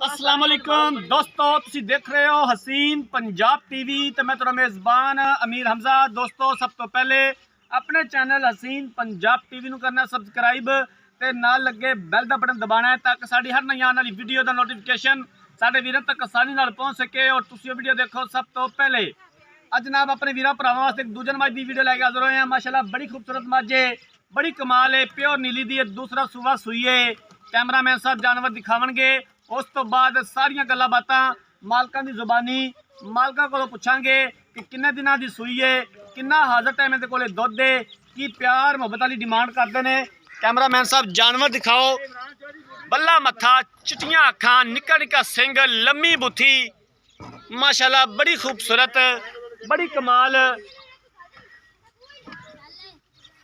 अस्सलाम वालेकुम दोस्तों, तुसी देख रहे हो हसीन पंजाब टीवी तो मैं तेरा मेज़बान अमीर हमजा। दोस्तों, सब तो पहले अपने चैनल हसीन पंजाब टीवी नूं करना सब्सक्राइब ते नाल लगे बैल दा बटन दबाना है ताकि साडी हर नई आने वाली वीडियो दा नोटिफिकेशन साडे वीरां तक आसानी नाल पहुंच सके और तुसी वीडियो देखो सब तो पहले। अज जनाब अपने वीरां भरावां वास्ते एक दूजन मज दी वीडियो लैके हाज़र होए हैं। माशाल्लाह बड़ी खूबसूरत मज है, बड़ी कमाल है, प्योर नीली दी दूसरा सूबा सूई है। कैमरामैन साहब जानवर दिखावणगे, उस तो बाद सारिया गल्लां बातां मालकां दी जुबानी मालकां कोलों पुछांगे कि किन्ने दिनां दी सूई है, किन्ना हाज़र टाइम इहदे कोले दुध है, की प्यार मुहब्बत वाली डिमांड करते हैं। कैमरामैन साहब जानवर दिखाओ। बल्ला मत्था, चिट्टियां अखां, निक्का निक्का सिंग, लम्मी बुथी, माशाल्लाह बड़ी खूबसूरत, बड़ी कमाल।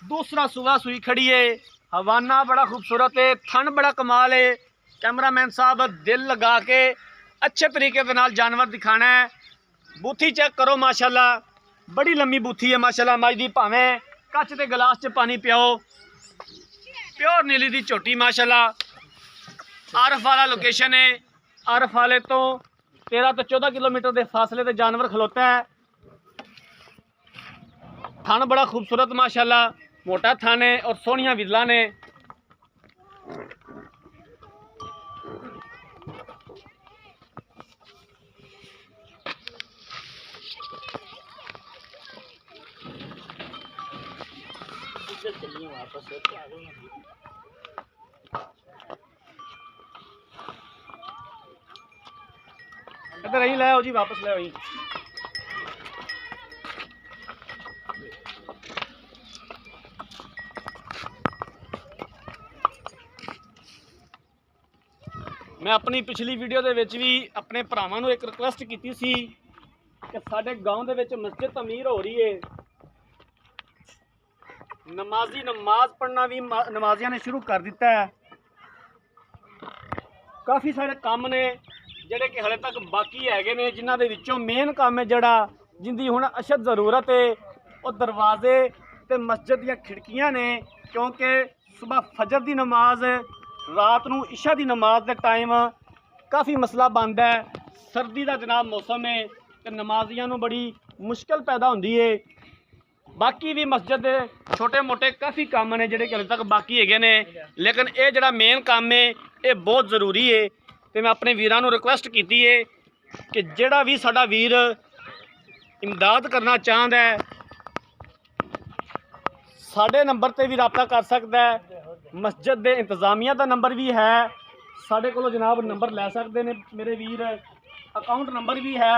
दूसरा सूबा सूई खड़ी है, हवाना बड़ा खूबसूरत है, थन बड़ा कमाल है। कैमरामैन साहब दिल लगा के अच्छे तरीके के नाल जानवर दिखाना है। बूथी चेक करो, माशाल्लाह बड़ी लंबी बूथी है माशाल्लाह मज दी। भावें कच के गिलास च पानी पियाओ, प्योर नीली दी झोटी माशाल्लाह। आरफ वाला लोकेशन है, आरफ वाले तो 13 तो 14 किलोमीटर के फासले से जानवर खलोता है। थन बड़ा खूबसूरत माशाल्लाह, मोटा थन है और सोहनिया विरला ने। इधर यही ले आओ जी, वापस ले आओ जी। मैं अपनी पिछली वीडियो दे विच भी अपने भरावां नूं एक रिक्वेस्ट की सी कि साडे गांव दे विच मस्जिद तमीर हो रही है। नमाजी नमाज पढ़ना भी नमाजियां ने शुरू कर दिता है। काफ़ी सारे काम ने जिहड़े कि हले तक बाकी हैगे ने, जिन्हां दे विचों मेन काम है जिहड़ा जिंदी हुण अशद ज़रूरत है वो दरवाजे ते मस्जिद दियां खिड़कियां ने। क्योंकि सुबह फजर दी नमाज, रात नूं इशा दी नमाज दे टाइम काफ़ी मसला बनता है। सर्दी का जनाब मौसम है तो नमाजियां नूं बड़ी मुश्किल पैदा होंदी है। बाकी भी मस्जिद दे छोटे मोटे काफ़ी काम ने जिहड़े कि हले तक बाकी हैगे ने, लेकिन ये जिहड़ा मेन काम है ये बहुत ज़रूरी है। तो मैं अपने वीरां नूं रिक्वेस्ट की है कि जिहड़ा भी साडा वीर इमदाद करना चाहता है साडे नंबर ते भी राबता कर सकता है। मस्जिद दे इंतजामिया का नंबर भी है साडे कोलों जनाब, नंबर लै सकते हैं मेरे वीर। अकाउंट नंबर भी है।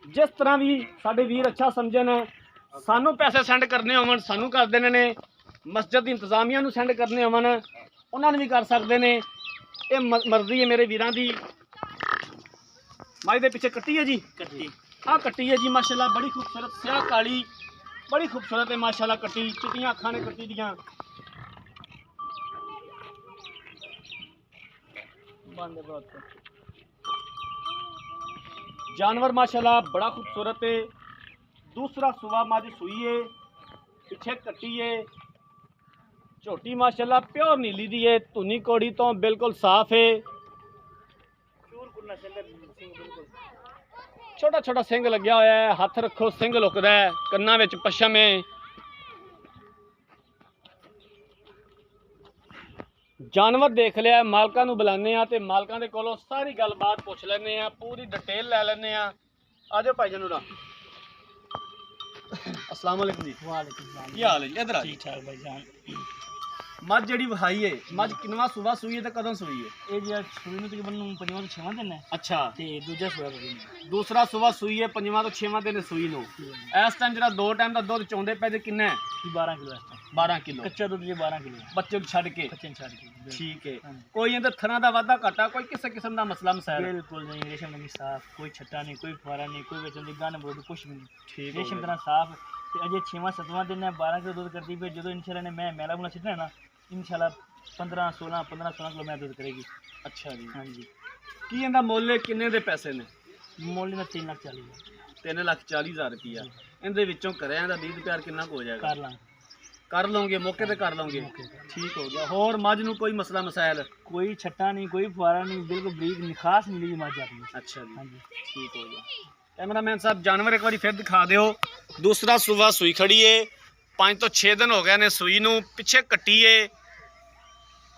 जिस तरह भी साडे वीर अच्छा समझन, सानू पैसे सेंड करने होवन सानू कर देने ने, मस्जिद की इंतजामिया नूं सेंड करने होवन उन्होंने भी कर सकते हैं। ये मर्जी है मेरे वीरां दी। मज दे पिछे कट्टी है जी, कट्टी आ कट्टी है जी माशाल्लाह, बड़ी खूबसूरत स्याह काली, बड़ी खूबसूरत है माशाल्लाह कट्टी। चिट्टियां अखां ने कट्टी दियां। जानवर माशाल्लाह बड़ा खूबसूरत है। दूसरा सुबह मज सूई है, पिछे कट्टी है, झोटी माशाल्लाह प्योर नीली दी है, धुनी कौड़ी तो बिल्कुल साफ है। छोटा छोटा सिंग लग्या होया है, हाथ रखो सिंग लुकदा है, कन्ना विच पशम है। जानवर देख लिया, मालकां नूं बुलाने आ ते मालकां दे कोलों सारी गलबात पुछ लैने आ, पूरी डिटेल लै लैने आ। आ जाओ भाई जनूरा। अस्सलाम वालेकुम जी। वालेकुम सलाम। की हाल है जी? इधर आ। ठीक ठाक भाई जान। मज जिहड़ी वहाई है, मज किनवा सुबह सूई है ते कदों सूई है? ये जी सूई नूं तकरीबन 5वां तो 6वां दिन है। अच्छा, ते दूजा सूआ सूई है। दूसरा सुबह सूई है, 5वां तो 6वां दिन सूई नूं। इस टाइम जिहड़ा 2 टाइम दा दुध चोंदे पे ते किन्ना है? 12 किलो है। 12 किलो कच्चा दुध जी, 12 किलो बच्चे छड्ड के। बच्चे छड्ड के, ठीक है। कोई इहदे थना दा वाधा घाटा, कोई किसी किस्म दा मसला मसाइल? बिल्कुल नहीं, रेशम नहीं साफ, कोई छट्टा नहीं, कोई फुआरा नहीं, कोई बेचन दी गन बोल कुछ भी नहीं। ठीक है, रेशम तरह साफ। ते अजे 6वां 7वां दिन है, 12 किलो दूध करती पे। जो इंशाल्लाह ने मैं मेला मुला छिटना ना, इंशाल्लाह 15-16 किलो मैं दूध करेगी। अच्छा जी, हाँ जी। की इहदा मुੱਲ किन्ने दे पैसे ने? मुੱਲ ना 3,40,000। 3,40,000 रुपया। इहदे विचों घरें दा 20 प्यार किन्ना हो जाएगा? कर लांगे कर लोगे मौके पे कर लोगे ठीक हो गया होर मझ नूं कोई मसला मसाइल कोई छट्टा नहीं कोई फुआरा नहीं बिल्कुल बरीक निखास मिली मझ अपनी अच्छा जी हाँ जी ठीक हो गया कैमरामैन साहब जानवर एक बार फिर दिखा दिओ दूसरा सूबा सूई खड़ी है 5 तो 6 दिन हो गए ने सूई नूं पिछे कट्टी है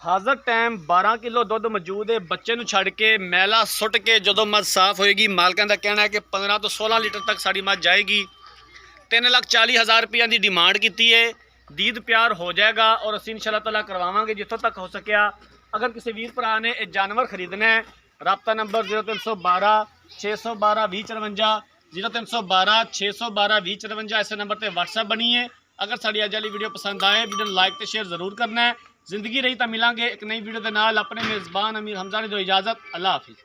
हाज़र टाइम 12 किलो दुध मौजूद है बच्चे नूं छड़ के मैला सुट के जदों मझ साफ होएगी मालकां दा कहना है कि 15 तो 16 लीटर तक साड़ी मझ जाएगी 3,40,000 रुपया की डिमांड की है दीद प्यार हो जाएगा और असीं इंशाअल्लाह ताला करवावांगे जितों तक हो सकिया अगर किसी वीर भरा ने ये जानवर खरीदना है राब्ता नंबर 0312 612 2054 0312 612 2054 इस नंबर पर व्हाट्सएप बनी है अगर साड़ी अज वाली वीडियो पसंद आए वीडियो लाइक तो शेयर जरूर करना है जिंदगी रही तो मिलांगे एक नई वीडियो के नाल अपने मेज़बान अमीर हमजा ने दो इजाज़त अल्लाह हाफिज़।